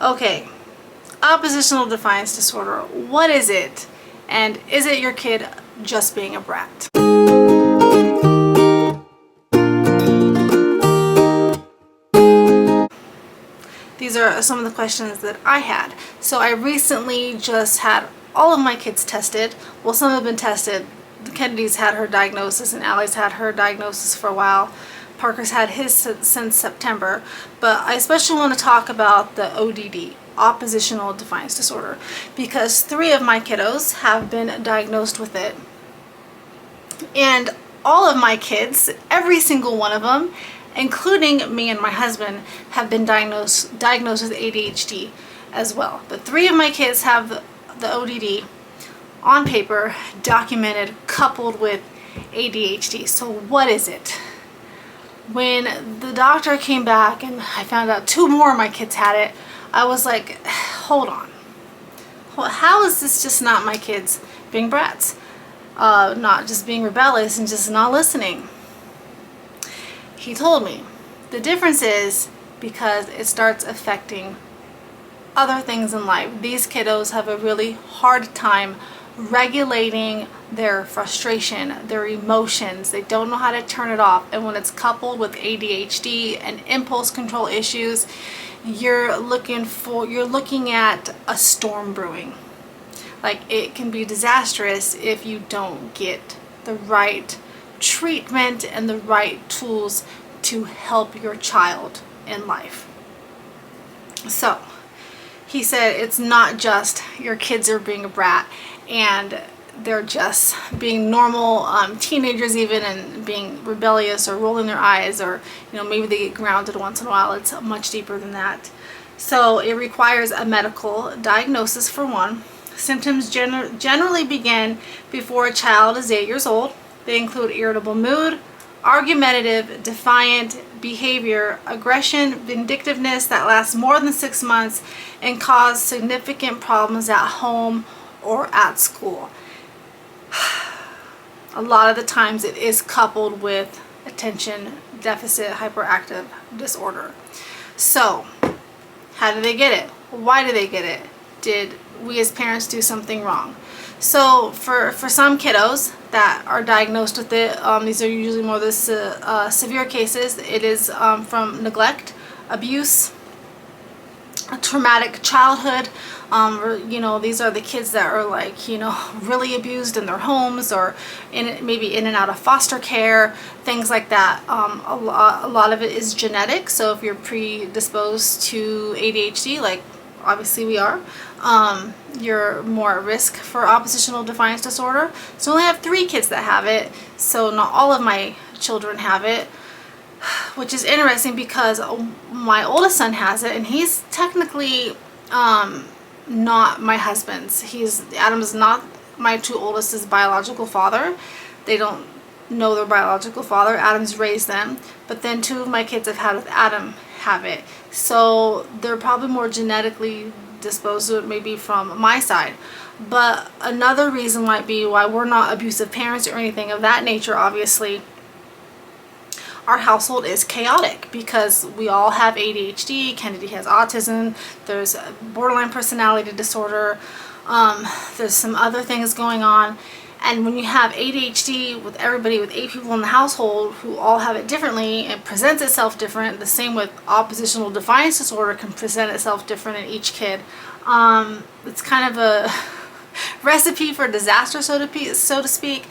Okay, oppositional defiance disorder. What is it? And is it your kid just being a brat? These are some of the questions that I had. So I recently just had all of my kids tested. Well, some have been tested. Kennedy's had her diagnosis and Allie's had her diagnosis for a while. Parker's had his since September. But I especially want to talk about the ODD, Oppositional Defiance Disorder, because 3 of my kiddos have been diagnosed with it. And all of my kids, every single one of them, including me and my husband, have been diagnosed with ADHD as well. But 3 of my kids have the ODD on paper, documented, coupled with ADHD. So what is it? When the doctor came back and I found out 2 more of my kids had it, I was like, hold on. How is this just not my kids being brats? Not just being rebellious and just not listening? He told me the difference is because it starts affecting other things in life. These kiddos have a really hard time regulating their frustration, their emotions. They don't know how to turn it off. And when it's coupled with ADHD and impulse control issues, you're looking at a storm brewing. Like, it can be disastrous if you don't get the right treatment and the right tools to help your child in life. So he said it's not just your kids are being a brat and they're just being normal teenagers even, and being rebellious or rolling their eyes, or maybe they get grounded once in a while. It's much deeper than that. So it requires a medical diagnosis for one. Symptoms generally begin before a child is 8 years old. They include irritable mood, argumentative, defiant behavior, aggression, vindictiveness that lasts more than 6 months, and cause significant problems at home or at school. A lot of the times it is coupled with attention deficit hyperactive disorder. So, how do they get it? Why do they get it? Did we as parents do something wrong? So for some kiddos that are diagnosed with it, these are usually more the severe cases. It is from neglect, abuse, a traumatic childhood. These are the kids that are really abused in their homes, or maybe in and out of foster care, things like that. A lot of it is genetic. So if you're predisposed to ADHD, like obviously we are, you're more at risk for oppositional defiance disorder. So I only have 3 kids that have it, so not all of my children have it, which is interesting because my oldest son has it, and he's technically not my husband's. Adam is not my 2 oldest's biological father. They don't know their biological father. Adam's raised them, but then 2 of my kids I've had with Adam have it. So they're probably more genetically disposed to it, maybe from my side. But another reason might be why we're not abusive parents or anything of that nature. Obviously, our household is chaotic because we all have ADHD. Kennedy has autism. There's borderline personality disorder. There's some other things going on. And when you have ADHD with everybody, with 8 people in the household who all have it differently, it presents itself different. The same with oppositional defiance disorder can present itself different in each kid. It's kind of a recipe for disaster, so to speak.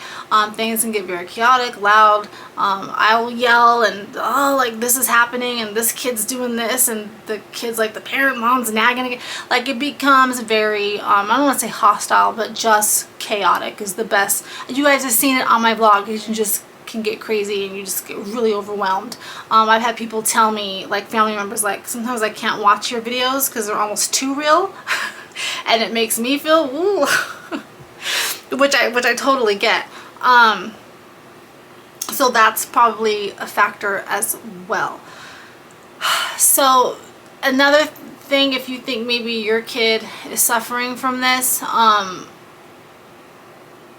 Things can get very chaotic, loud. I will yell and like this is happening and this kid's doing this, and the kid's like the parent mom's nagging again. Like it becomes very I don't want to say hostile, but just chaotic is the best. You guys have seen it on my vlog. You can get crazy and you just get really overwhelmed. I've had people tell me, like family members, like sometimes I can't watch your videos because they're almost too real. And it makes me feel ooh, which I totally get. So that's probably a factor as well. So another thing, if you think maybe your kid is suffering from this,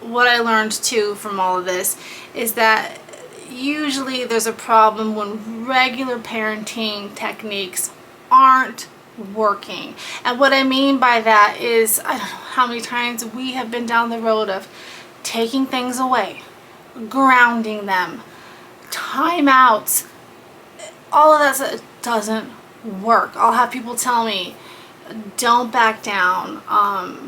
what I learned too from all of this is that usually there's a problem when regular parenting techniques aren't working. And what I mean by that is, I don't know how many times we have been down the road of taking things away, grounding them, timeouts, all of that stuff doesn't work. I'll have people tell me, don't back down,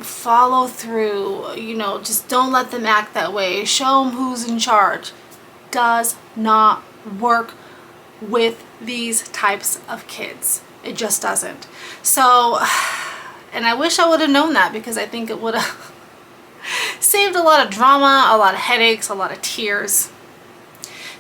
follow through, just don't let them act that way, show them who's in charge. Does not work with these types of kids. It just doesn't. So, and I wish I would have known that, because I think it would have saved a lot of drama, a lot of headaches, a lot of tears.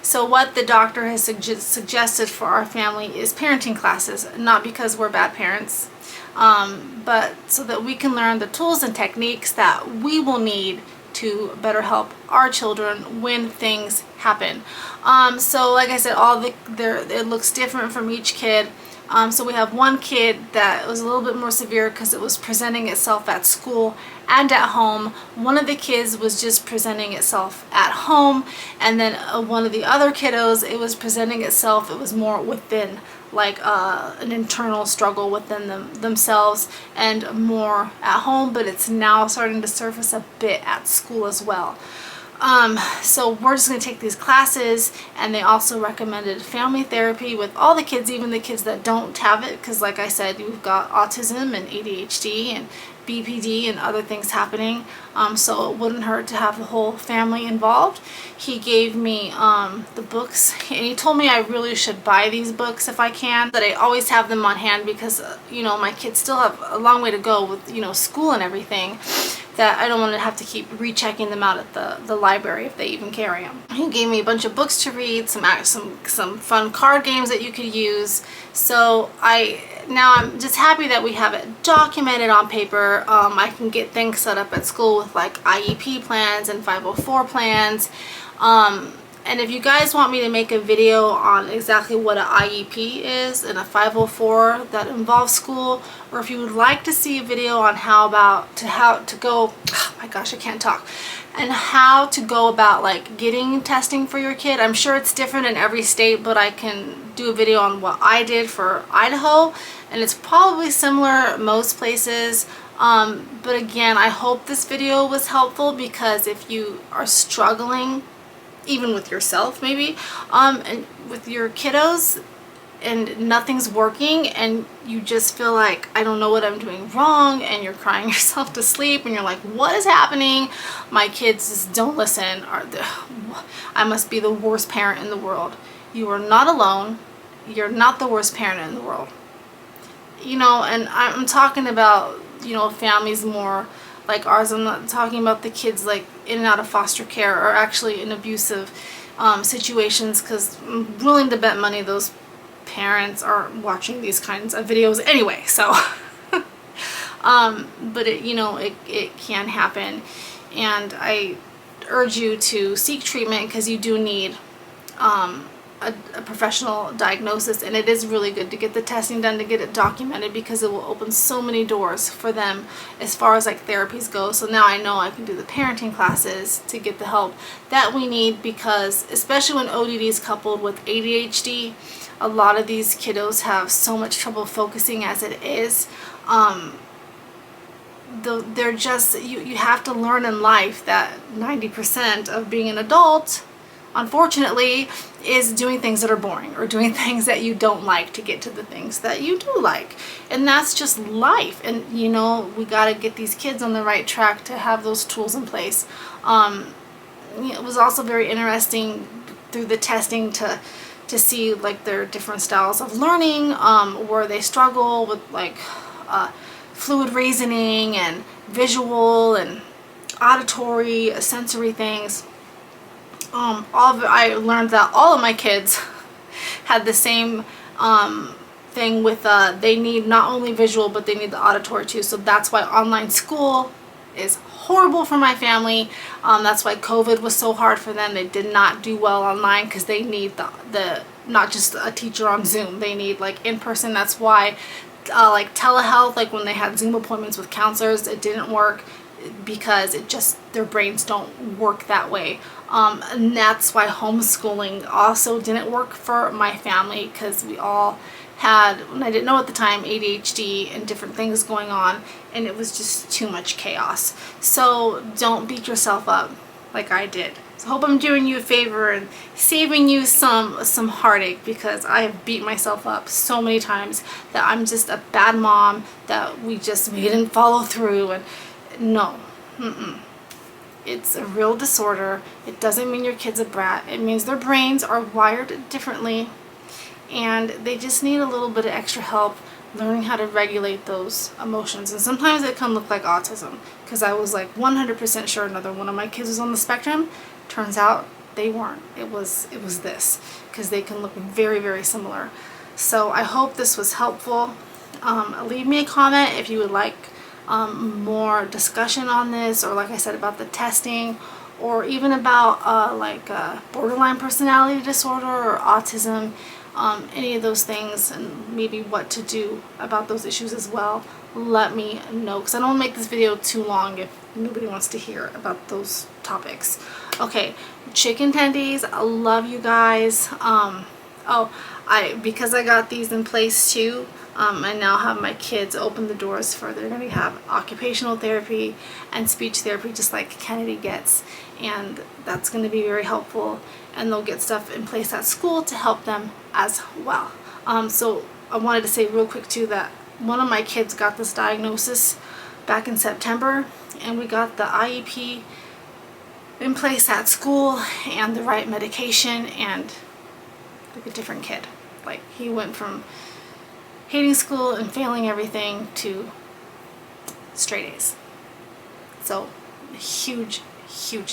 So what the doctor has suggested for our family is parenting classes, not because we're bad parents, but so that we can learn the tools and techniques that we will need to better help our children when things happen. So like I said, it looks different from each kid. So we have one kid that was a little bit more severe because it was presenting itself at school and at home. One of the kids was just presenting itself at home, and then one of the other kiddos, it was presenting itself, it was more within, like an internal struggle within themselves, and more at home, but it's now starting to surface a bit at school as well. So we're just going to take these classes, and they also recommended family therapy with all the kids, even the kids that don't have it, because like I said, you've got autism and ADHD and BPD and other things happening, so it wouldn't hurt to have the whole family involved. He gave me the books, and he told me I really should buy these books if I can, that I always have them on hand, because my kids still have a long way to go with school and everything, that I don't want to have to keep rechecking them out at the library if they even carry them. He gave me a bunch of books to read, some fun card games that you could use. So now I'm just happy that we have it documented on paper. I can get things set up at school with like IEP plans and 504 plans. And if you guys want me to make a video on exactly what an IEP is and a 504 that involves school, or if you would like to see a video on how to go, oh my gosh, I can't talk, and how to go about like getting testing for your kid. I'm sure it's different in every state, but I can do a video on what I did for Idaho, and it's probably similar most places. But again, I hope this video was helpful, because if you are struggling, even with yourself maybe, and with your kiddos, and nothing's working, and you just feel like, I don't know what I'm doing wrong, and you're crying yourself to sleep, and you're like, what is happening? My kids just don't listen, I must be the worst parent in the world. You are not alone. You're not the worst parent in the world. And I'm talking about, families more like ours. I'm not talking about the kids like in and out of foster care, or actually in abusive situations, because I'm willing to bet money those parents are watching these kinds of videos anyway. So but it can happen, and I urge you to seek treatment, because you do need a professional diagnosis, and it is really good to get the testing done, to get it documented, because it will open so many doors for them as far as like therapies go. So now I know I can do the parenting classes to get the help that we need, because especially when ODD is coupled with ADHD, a lot of these kiddos have so much trouble focusing as it is. They're just, you have to learn in life that 90% of being an adult, unfortunately, is doing things that are boring, or doing things that you don't like to get to the things that you do like. And that's just life. And we got to get these kids on the right track to have those tools in place. It was also very interesting through the testing to see like their different styles of learning, where they struggle with like fluid reasoning and visual and auditory, sensory things. I learned that all of my kids had the same thing with they need not only visual, but they need the auditory too. So that's why online school is horrible for my family. That's why COVID was so hard for them. They did not do well online, because they need the not just a teacher on Zoom. They need like in person. That's why like telehealth, like when they had Zoom appointments with counselors, it didn't work, because their brains don't work that way. And that's why homeschooling also didn't work for my family, because we all had, when I didn't know at the time, ADHD and different things going on, and it was just too much chaos. So don't beat yourself up like I did. So I hope I'm doing you a favor and saving you some heartache, because I have beat myself up so many times that I'm just a bad mom, that we didn't follow through. And no, it's a real disorder. It doesn't mean your kid's a brat. It means their brains are wired differently, and they just need a little bit of extra help learning how to regulate those emotions. And sometimes it can look like autism, because I was like 100% sure another one of my kids was on the spectrum. Turns out they weren't. It was this, because they can look very, very similar. So I hope this was helpful. Leave me a comment if you would like more discussion on this, or like I said, about the testing, or even about borderline personality disorder or autism, any of those things, and maybe what to do about those issues as well. Let me know, because I don't want to make this video too long if nobody wants to hear about those topics. Okay, chicken tendies, I love you guys. Because I got these in place too, I now have my kids open the doors for, they're going to have occupational therapy and speech therapy, just like Kennedy gets, and that's going to be very helpful, and they'll get stuff in place at school to help them as well. So I wanted to say real quick too that one of my kids got this diagnosis back in September, and we got the IEP in place at school and the right medication, and like a different kid. Like, he went from hating school and failing everything to straight A's. So huge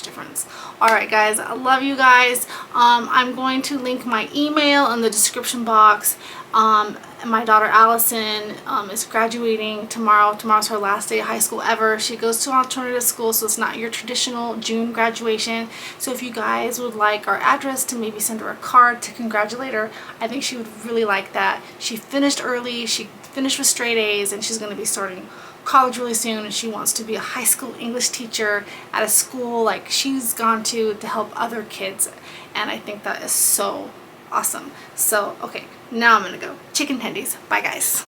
difference. Alright guys, I love you guys. I'm going to link my email in the description box. My daughter Allison is graduating tomorrow. Tomorrow's her last day of high school ever. She goes to an alternative school, so it's not your traditional June graduation. So if you guys would like our address to maybe send her a card to congratulate her, I think she would really like that. She finished early, she finished with straight A's, and she's going to be starting college really soon, and she wants to be a high school English teacher at a school like she's gone to help other kids, and I think that is so awesome. So okay, now I'm gonna go. Chicken tendies. Bye guys.